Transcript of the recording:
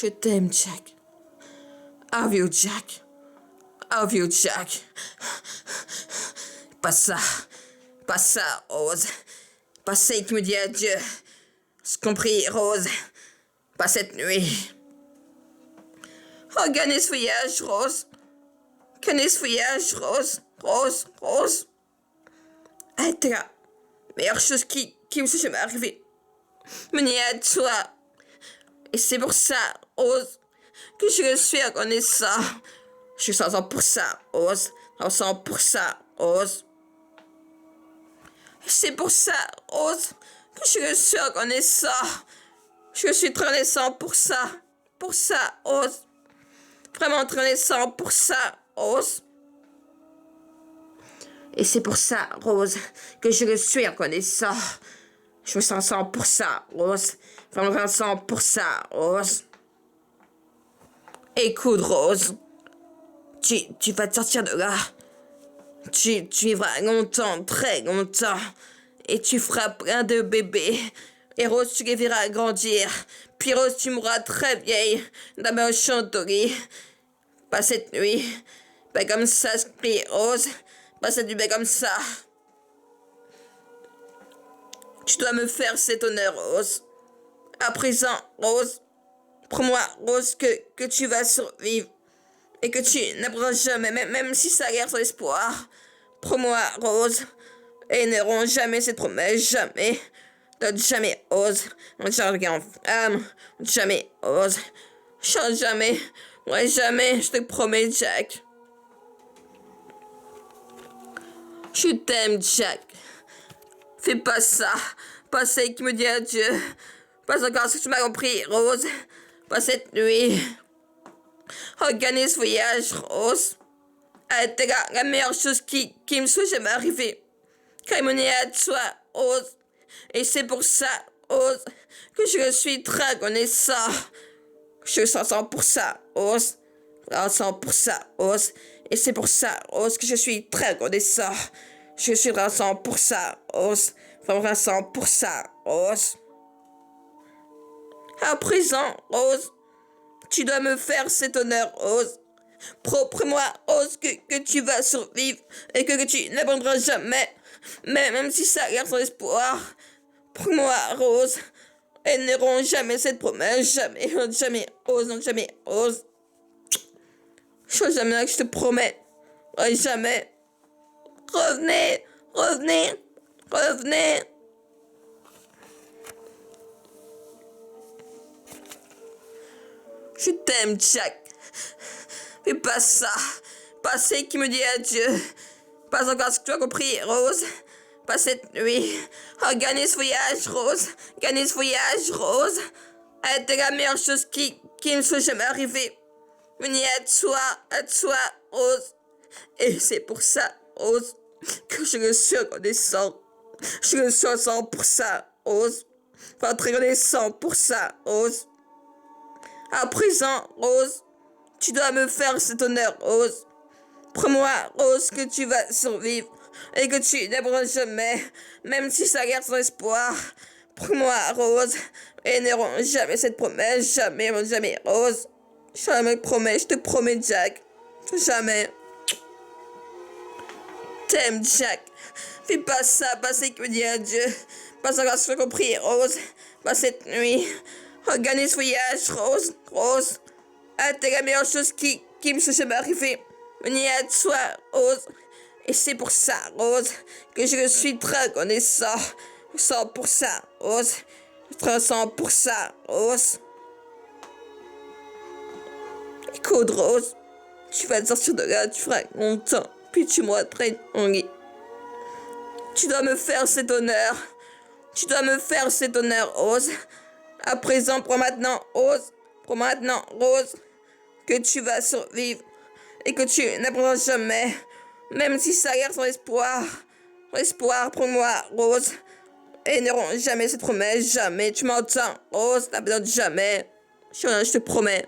Je t'aime, Jack. Love you, Jack. Love you, Jack. Pas ça. Pas ça, Rose. Pas celle qui me dit adieu. C'est compris, Rose. Pas cette nuit. Regarde ce voyage, Rose. Regarde ce voyage, Rose. Rose, Rose. Elle était la meilleure chose qui me soit jamais arrivée. Mener à toi. Et c'est pour ça, Rose, que je suis reconnaissant. Je suis 100 pour ça, Rose. 100 pour ça, Rose. Et c'est pour ça, Rose, que je suis reconnaissant. Je suis très reconnaissant pour ça. Pour ça, Rose. Vraiment très reconnaissant pour ça, Rose. Et c'est pour ça, Rose, que je suis reconnaissant. Je me sens 100 pour ça, Rose. Vraiment 100 pour ça, Rose. Écoute, Rose. Tu vas te sortir de là. Tu vivras longtemps, très longtemps. Et tu feras plein de bébés. Et Rose, tu les verras grandir. Puis Rose, tu mourras très vieille. Dans un champ de lit. Pas cette nuit. Pas comme ça, Rose. Pas cette nuit, pas comme ça. Tu dois me faire cet honneur, Rose. À présent, Rose. Prends-moi, Rose, que tu vas survivre. Et que tu n'apprendras jamais, même si ça a l'air sans espoir. Prends-moi, Rose. Et n'auront jamais cette promesse, jamais. Jamais, Rose. On ne change rien en femme. Jamais, Rose. Change jamais. Ouais, jamais, je te promets, Jack. Je t'aime, Jack. Fais pas ça. Pas celle qui me dit adieu. Pas encore ce que tu m'as compris, Rose. Pas cette nuit. Regardez ce voyage, Rose. Elle était la meilleure chose qui me soit jamais arrivée. Quand il menait à toi, Rose. Et c'est pour ça, Rose, que je suis très reconnaissant. Je suis 100 pour ça, Rose. 100 pour ça, Rose. Et c'est pour ça, Rose, que je suis très reconnaissant. Je suis 100 pour ça, Rose. Vraiment 100 pour ça, Rose. À présent, Rose, tu dois me faire cet honneur, Rose. Promets-moi, Rose, que tu vas survivre et que tu n'abandonneras jamais. Même si ça a l'air sans espoir. Promets-moi, Rose. Elles n'auront jamais cette promesse. Jamais, jamais, Rose, non, jamais, Rose. Jamais que je te promets. Jamais. Revenez, revenez, revenez. Je t'aime, Jack. Fais pas ça. Pas celle qui me dit adieu. Pas encore ce que tu as compris, Rose. Pas cette nuit. Oh, gagner ce voyage, Rose. Gagner ce voyage, Rose. Elle était la meilleure chose qui me soit jamais arrivée. Venez à toi, Rose. Et c'est pour ça, Rose, que je le suis reconnaissant. Je le suis reconnaissant pour ça, Rose. Enfin, très reconnaissant pour ça, Rose. À présent, Rose, tu dois me faire cet honneur, Rose. Promets-moi, Rose, que tu vas survivre et que tu n'abandonneras jamais, même si ça a l'air sans espoir. Promets-moi, Rose, et n'auront jamais cette promesse, jamais, jamais, Rose. Jamais promets, je te promets, Jack. Jamais. T'aimes, Jack. Fais pas ça, pas ce qui me dit adieu. Pas encore ce que j'ai compris, Rose. Pas cette nuit. Regardez ce voyage, Rose. Rose. Ah, t'es la meilleure chose qui me soit jamais arrivée. Venez à toi, Rose. Et c'est pour ça, Rose, que je suis très reconnaissant. 100 pour ça, Rose. 100 pour ça, Rose. Écoute, Rose. Tu vas te sortir de là, tu feras longtemps. Puis tu me traînes en lit. Tu dois me faire cet honneur. Tu dois me faire cet honneur, Rose. À présent, prends maintenant, Rose. Prends maintenant, Rose, que tu vas survivre et que tu n'apprendras jamais, même si ça a l'air sans espoir. Espoir, prends-moi, Rose, et n'auront jamais cette promesse, jamais. Tu m'entends, Rose, n'abandonne jamais. Je te promets.